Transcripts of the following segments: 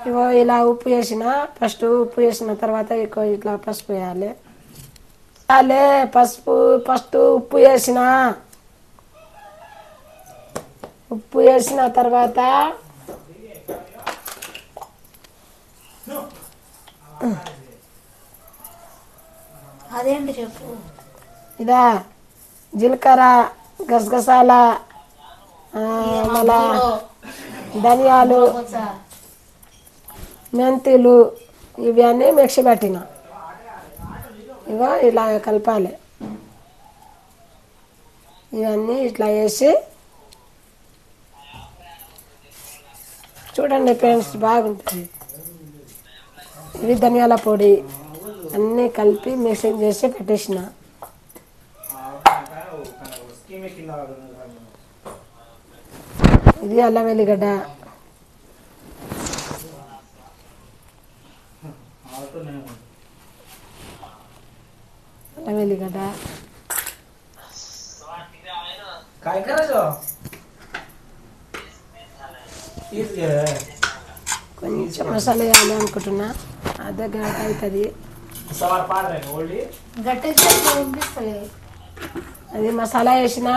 ఇగో ఇలా ఉప్పు వేసిన ఫస్ట్ ఉప్పు వేసిన తర్వాత ఇట్లా పసుపు వేయాలి. అలే పసుపు ఫస్ట్ ఉప్పు వేసిన తర్వాత అదేంటి చెప్పు. ఇదా జీలకర్ర, గసగసాల, మళ్ళా ధనియాలు, మెంతులు ఇవన్నీ మిక్సీ పట్టిన. ఇగో ఇలా కలపాలి. ఇవన్నీ ఇట్లా వేసి చూడండి ఫ్రెండ్స్, బాగుంటుంది. ఇది ధనియాల పొడి అన్నీ కలిపి మిక్సింగ్ చేసి పెట్టేసిన. ఇది అల్లం వెల్లిగడ్డ, అల్లం వెల్లిగడ్డ, కొంచెం మసాలా వేయాలి అనుకుంటున్నా, ఆ దగ్గర అవుతుంది. అది మసాలా వేసిన.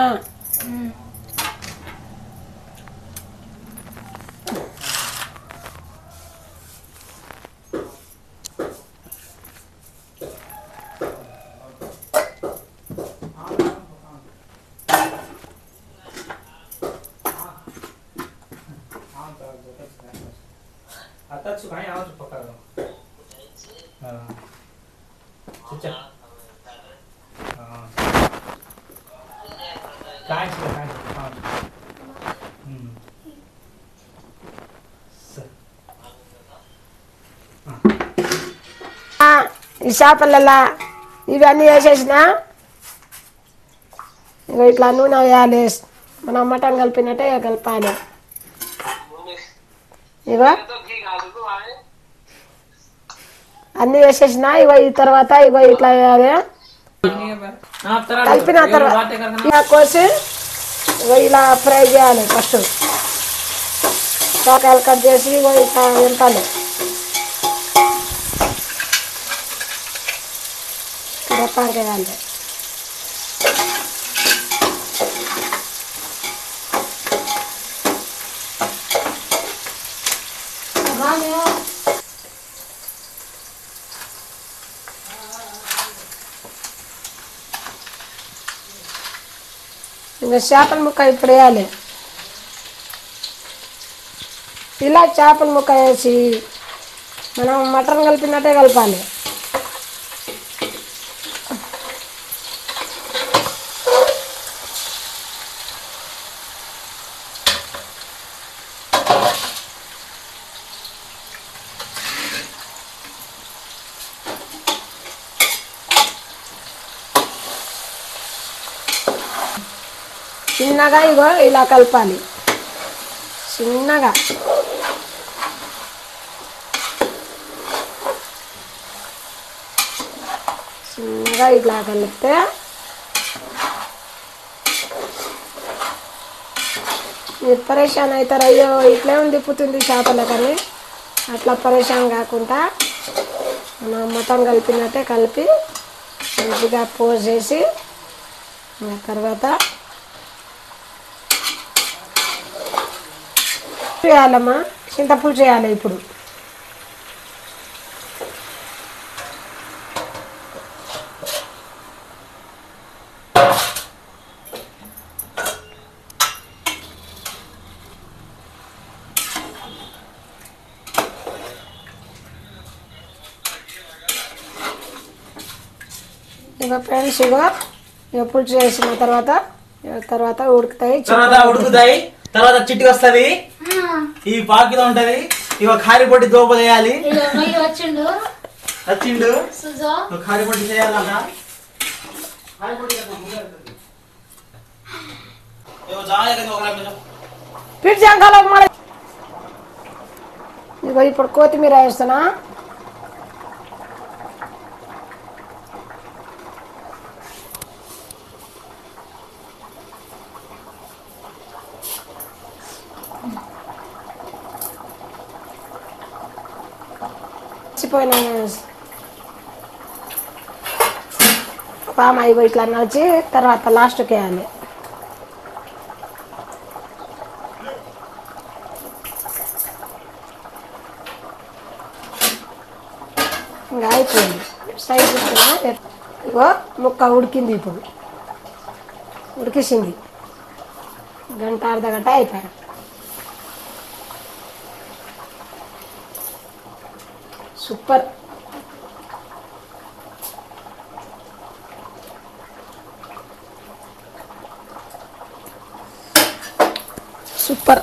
ఈ చేపలల్లా ఇవన్నీ వేసేసిన. ఇగో ఇట్లా నూనె వేయాలి, మనం మటన్ కలిపినట్టే కలపాలి. ఇగో అన్నీ వేసేసిన. ఇగో ఈ తర్వాత ఇగో ఇట్లా వేయాలి. కలిపిన తర్వాత కోసి ఇగో ఇలా ఫ్రై చేయాలి. ఫస్ట్ కాకాయలు కట్ చేసి ఇగో ఇట్లా వెంపాలి. కరేపాకేయాలి. ఇంకా చేపల ముక్క ఇప్పుడు వేయాలి. ఇలా చేపల ముక్క వేసి మనం మటన్ కలిపినట్టే కలపాలి. చిన్నగా ఇగో ఇలా కలపాలి. చిన్నగా ఇట్లా కలిపితే మీరు పరేషాన్ అవుతారు. అయ్యో ఇట్లే తిప్పుతుంది చేపల, కానీ అట్లా పరేషాన్ కాకుండా మనం మటన్ కలిపినట్టే కలిపి మంచిగా పోసేసి తర్వాత చేయాలమ్మా, చింతపులుసు చేయాలి. ఇప్పుడు ఇక ఫ్రెండ్స్ ఇగో పులుసు చేసిన తర్వాత ఉడుకుతాయి. తర్వాత చిట్టుకు వస్తుంది. ఈ పాకిలో ఉంటది. ఇక కారి పొట్టి దోప చేయాలి. వచ్చిండు కారి పొట్టి చేయాలన్నా. ఇగో ఇప్పుడు కొత్తిమీర వేస్తున్నా. మర్చిపోయినా పామ ఇగో ఇట్లా నడిచి తర్వాత లాస్ట్కి వేయాలి. ఇంకా అయిపోయింది. సైజ్ ఇగో ముక్క ఉడికింది. ఇప్పుడు ఉడికేసింది. గంట అర్ధ గంట అయిపోయాయి. సూపర్. సూపర్.